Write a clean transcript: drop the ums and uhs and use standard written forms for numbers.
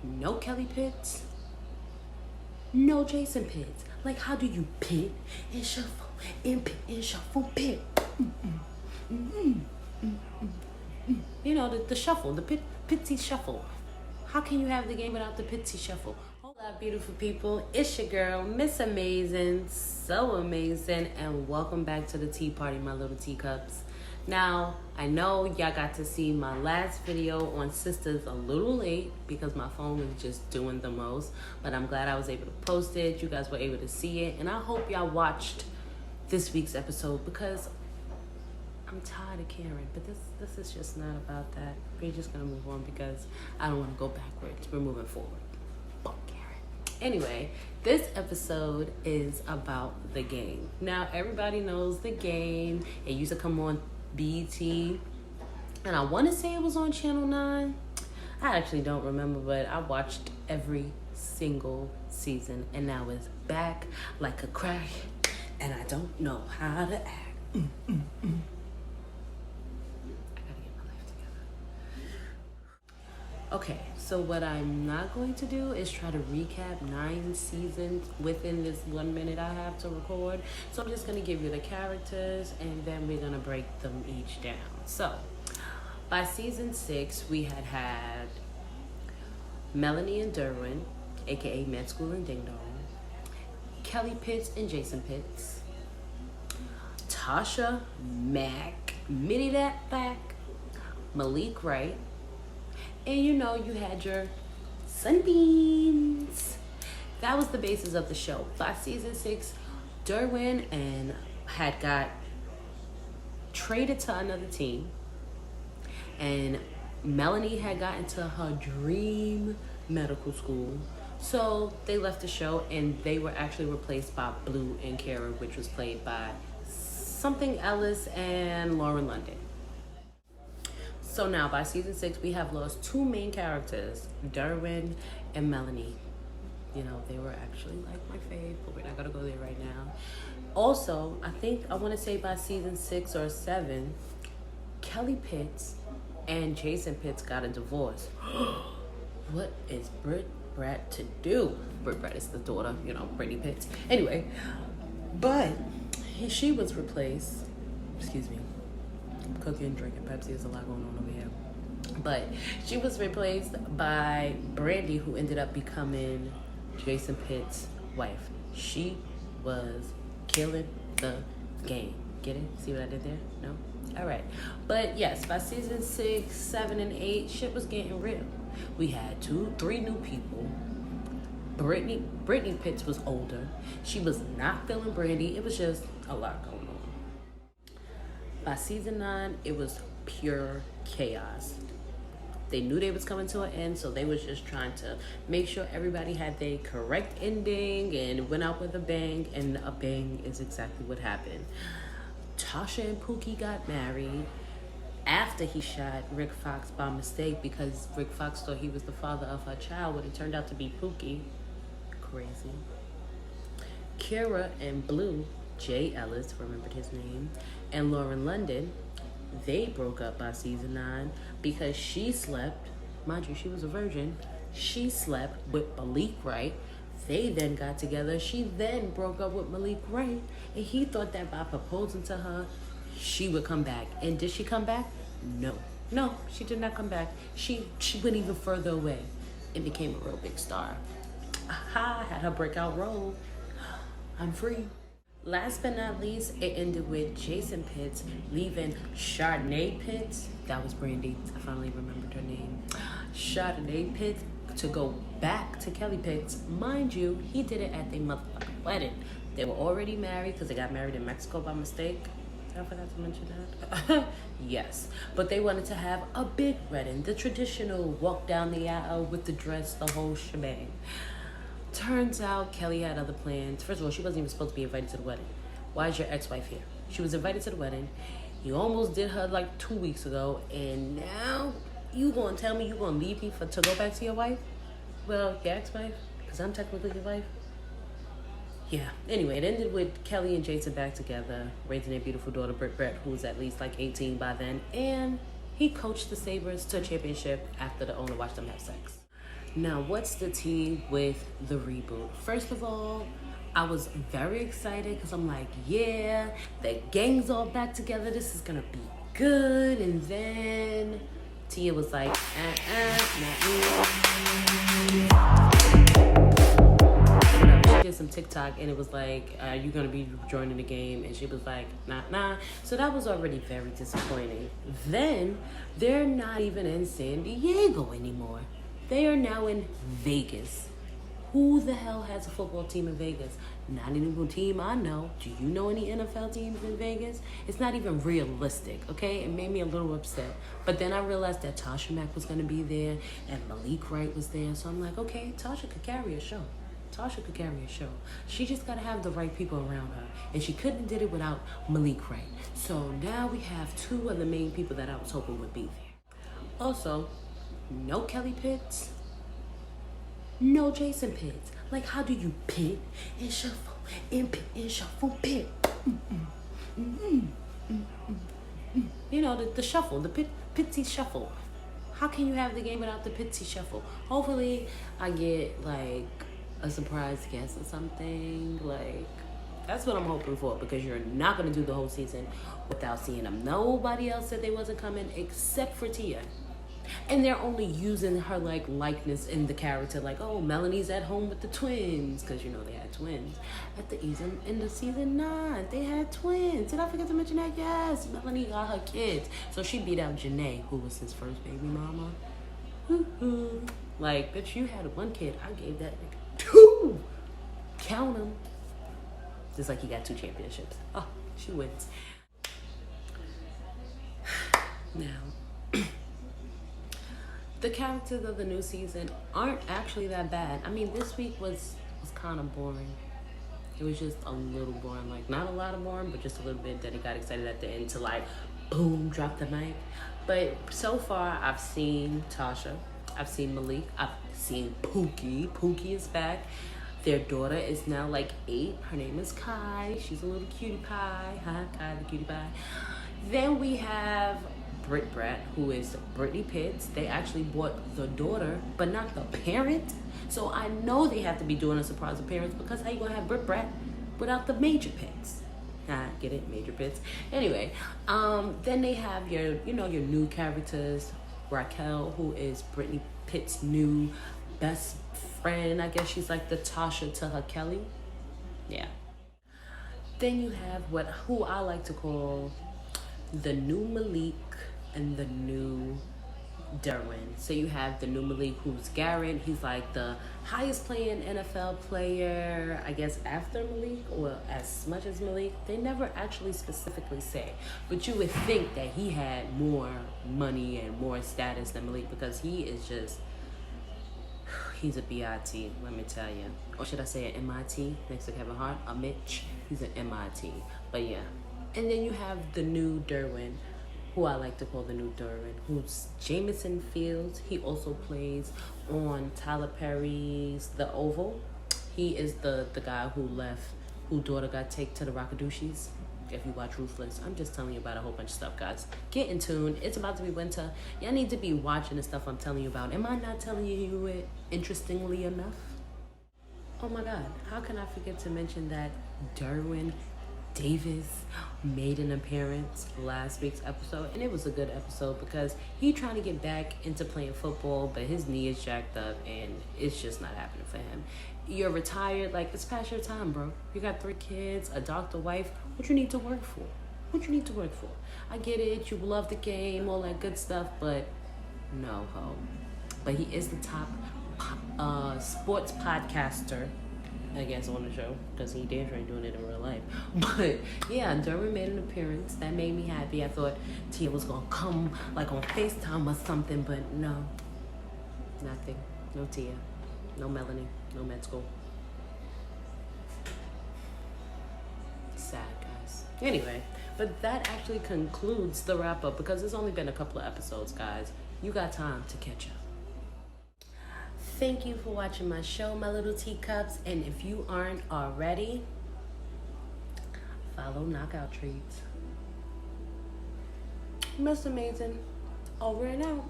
No Kelly Pitts, no Jason Pitts. Like, how do you pit and shuffle and pit and shuffle pit? You know, the shuffle, the pitsy shuffle. How can you have the game without the pitsy shuffle? Hola, beautiful people. It's your girl, Miss Amazing, so amazing, and welcome back to the tea party, my little teacups. Now, I know y'all got to see my last video on sisters a little late because my phone was just doing the most, but I'm glad I was able to post it. You guys were able to see it, and I hope y'all watched this week's episode because I'm tired of Karen, but this is just not about that. We're just gonna move on because I don't want to go backwards. We're moving forward. Fuck Karen. Anyway, this episode is about the game. Now, everybody knows the game. It used to come on BET, and I want to say it was on Channel 9. I actually don't remember, but I watched every single season, and now it's back like a crack, and I don't know how to act. Okay, so what I'm not going to do is try to recap 9 seasons within this 1 minute I have to record. So I'm just going to give you the characters and then we're going to break them each down. So by season 6, we had Melanie and Derwin, aka Med School and Ding Dong, Kelly Pitts and Jason Pitts, Tasha, Mac, Minnie That Back, Malik Wright, and you know, you had your Sunbeams. That was the basis of the show. By season 6, Derwin had got traded to another team, and Melanie had gotten to her dream medical school. So they left the show, and they were actually replaced by Blue and Kara, which was played by something Ellis and Lauren London. So now, by season 6, we have lost 2 main characters, Derwin and Melanie. You know, they were actually like my fave, but we're not gonna go there right now. Also, I want to say by season 6 or 7, Kelly Pitts and Jason Pitts got a divorce. What is Britt Brett to do? Britt Brett is the daughter, you know, Brittany Pitts. Anyway, but she was replaced, excuse me, cooking, drinking Pepsi. There's a lot going on over here. But she was replaced by Brandy, who ended up becoming Jason Pitt's wife. She was killing the game. Get it? See what I did there? No? All right. But yes, by season 6, 7, and 8, shit was getting real. We had 3 new people. Brittany Pitts was older. She was not feeling Brandy. It was just a lot going on. By season 9, it was pure chaos. They knew they was coming to an end, so they was just trying to make sure everybody had their correct ending and went out with a bang, and a bang is exactly what happened. Tasha and Pookie got married after he shot Rick Fox by mistake because Rick Fox thought he was the father of her child, but it turned out to be Pookie. Crazy. Kira and Blue, Jay Ellis, remembered his name, and Lauren London, they broke up by season 9 because she slept, mind you, she was a virgin, she slept with Malik Wright. They then got together. She then broke up with Malik Wright, and he thought that by proposing to her, she would come back. And did she come back? No, she did not come back. She went even further away and became a real big star. Aha, had her breakout role. I'm free. Last but not least, it ended with Jason Pitts leaving Chardonnay Pitts. That was Brandy. I finally remembered her name. Chardonnay Pitts to go back to Kelly Pitts. Mind you, he did it at their motherfucking wedding. They were already married because they got married in Mexico by mistake. I forgot to mention that. Yes. But they wanted to have a big wedding. The traditional walk down the aisle with the dress, the whole shebang. Turns out Kelly had other plans. First of all, she wasn't even supposed to be invited to the wedding. Why is your ex-wife here? She was invited to the wedding. You almost did her like 2 weeks ago, and now you gonna tell me you gonna leave me to go back to your wife? Well, your ex-wife, because I'm technically your wife. Yeah. Anyway, it ended with Kelly and Jason back together, raising their beautiful daughter, Britt Brett, who was at least like 18 by then, and he coached the Sabres to a championship after the owner watched them have sex. Now, what's the tea with the reboot? First of all, I was very excited because I'm like, yeah, the gang's all back together. This is going to be good. And then Tia was like, not me. She did some TikTok and it was like, are you going to be joining the game? And she was like, nah. So that was already very disappointing. Then they're not even in San Diego anymore. They are now in Vegas. Who the hell has a football team in Vegas? Not any team I know. Do you know any NFL teams in Vegas? It's not even realistic, okay? It made me a little upset. But then I realized that Tasha Mack was going to be there and Malik Wright was there. So I'm like, okay, Tasha could carry a show. Tasha could carry a show. She just got to have the right people around her. And she couldn't have did it without Malik Wright. So now we have two of the main people that I was hoping would be there. Also, no Kelly Pitts. No Jason Pitts. Like, how do you pit and shuffle and pit and shuffle, pit? You know, the shuffle, the pitsy shuffle. How can you have the game without the pitsy shuffle? Hopefully, I get, like, a surprise guest or something. Like, that's what I'm hoping for, because you're not going to do the whole season without seeing them. Nobody else said they wasn't coming except for Tia. And they're only using her like likeness in the character, like, oh, Melanie's at home with the twins, because you know they had twins at the season 9. They had twins. Did I forget to mention that? Yes, Melanie got her kids, so she beat out Janae, who was his first baby mama. Woo-hoo. Like, bitch, you had one kid. I gave that nigga 2. Count them. Just like he got 2 championships. Oh, she wins. Now, the characters of the new season aren't actually that bad. I mean, this week was kind of boring. It was just a little boring. Like, not a lot of boring, but just a little bit. Then he got excited at the end to, like, boom, drop the mic. But so far, I've seen Tasha. I've seen Malik. I've seen Pookie. Pookie is back. Their daughter is now, like, 8. Her name is Kai. She's a little cutie pie. Hi, Kai, the cutie pie. Then we have Brit Brat, who is Brittany Pitts. They actually bought the daughter, but not the parent. So I know they have to be doing a surprise appearance, because how you gonna have Brit Brat without the Major Pitts? Get it? Major Pitts. Anyway, then they have your new characters. Raquel, who is Brittany Pitts' new best friend. I guess she's like the Tasha to her Kelly. Yeah. Then you have who I like to call the new Malik and the new Derwin. So you have the new Malik, who's Garrett. He's like the highest playing NFL player, I guess, after Malik, or as much as Malik. They never actually specifically say, but you would think that he had more money and more status than Malik, because he is just, he's a BIT, let me tell you. Or should I say an MIT, next to Kevin Hart, a Mitch. He's an MIT, but yeah. And then you have the new Derwin, who I like to call the new Derwin, who's Jameson Fields. He also plays on Tyler Perry's The Oval. He is the guy who left, whose daughter got taken to the Rockadooshies. If you watch Ruthless, I'm just telling you about a whole bunch of stuff, guys. Get in tune. It's about to be winter. Y'all need to be watching the stuff I'm telling you about. Am I not telling you it interestingly enough? Oh my God, how can I forget to mention that Derwin Davis made an appearance last week's episode, and it was a good episode because he's trying to get back into playing football, but his knee is jacked up and it's just not happening for him. You're retired, like, it's past your time, bro. You got 3 kids, a doctor, wife. What you need to work for? What you need to work for? I get it, you love the game, all that good stuff, but no, ho. But he is the top sports podcaster, I guess, on the show, because he damn sure ain't doing it in real life. But yeah, Derwin made an appearance. That made me happy. I thought Tia was gonna come like on FaceTime or something, but no, nothing. No Tia, no Melanie, no med school. Sad, guys. Anyway, but that actually concludes the wrap up, because it's only been a couple of episodes, guys. You got time to catch up. Thank you for watching my show, my little teacups. And if you aren't already, follow Knockout Treats. Miss Amazing, over and out.